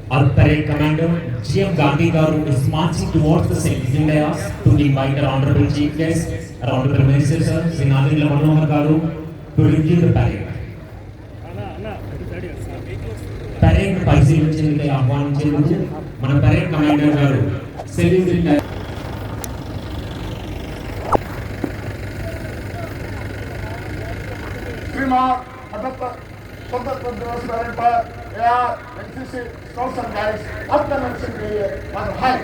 Our parade commander, GM Gandhi Garu, is marching towards the Citizen Dais to invite our Honorable Chief Guest, our Honorable Minister Sir, Sinadin Manohar Garu, to review the parade. Parade పరిశీలించేందుకు ఆహ్వానించేందుకు మన parade commander గారు Citizen Dais स्वतंत्र दिवस पर या NCC scouts and guides आपका mention के लिए और हाय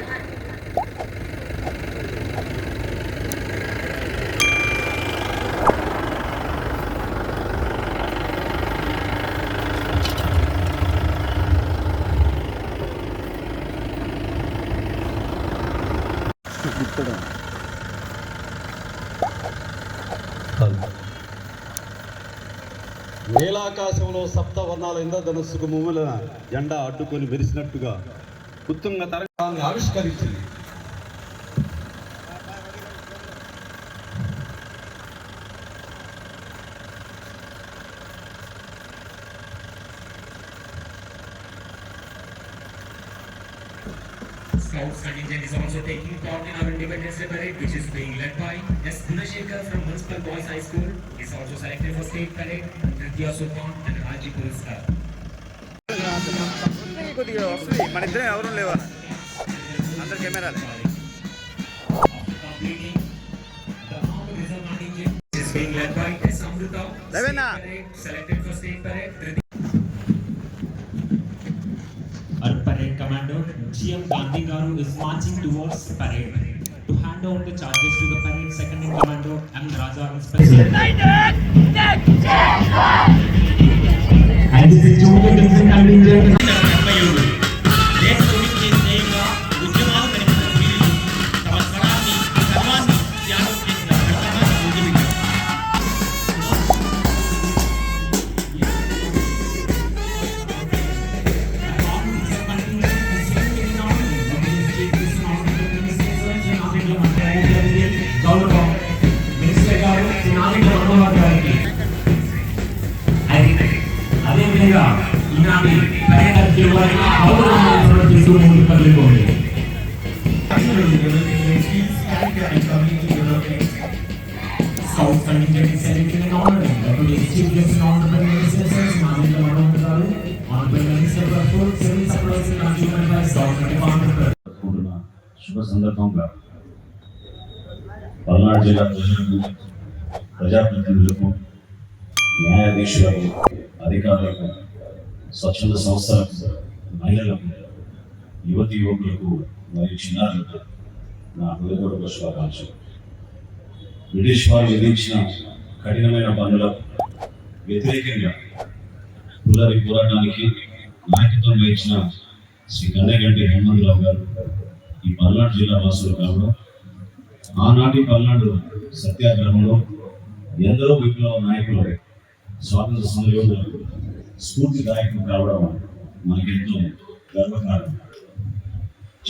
నీలాకాశంలో సప్తవర్ణాల ఇంద్రధనుస్సుకు ముమ్ములన జెండా అడ్డుకొని వెలిసినట్టుగా ఉత్తుంగ తరంగాన్ని ఆవిష్కరించింది. Scouts contingent is also taking part in our Independence Day parade, which is being led by S. Gunashekar from Municipal Boys High School. He is also selected for state parade, Nritya Sultan and Raji Puriskar. మన ఇద్దరం ఎవరు లేవా అందరు కెమెరాలు Is being led by S. Amrita, selected for state parade. Our parade commander, GM Gandhi Garu, is marching towards the parade to hand over the charges to the parade second in command, M. Raja, Inspector. And this is Junior Division contingent. అదేవిధంగా ఈనాటి పర్యాటక Scouts contingent is selected and honored. Today's chief guest and honorable minister Sir Sinadin Manohar Garu, honorable minister for food, civil supplies and consumer affairs, Dr. Department. శుభ సందర్భంగా పల్నాడు జిల్లా ప్రజలకు ప్రజాప్రతినిధులకు న్యాయాధీశులకు అధికారులకు స్వచ్ఛంద సంస్థలకు మహిళలకు యువతి యువకులకు మరియు చిన్నారులకు నా హృదయపూర్వక శుభాకాంక్షలు. బ్రిటిష్ వారు విధించిన కఠినమైన పనులకు వ్యతిరేకంగా పుల్లరి పోరాటానికి నాయకత్వం వహించిన శ్రీ కన్నెగంటి హనుమంతరావు గారు ఈ పల్నాడు జిల్లా వాసులు కావడం, ఆనాటి పల్నాడు సత్యాగ్రహంలో ఎందరో విప్లవ నాయకులు స్వాతంత్ర సమరయోధులకు స్ఫూర్తిదాయకం కావడం మనకెంతో గర్వకారణం.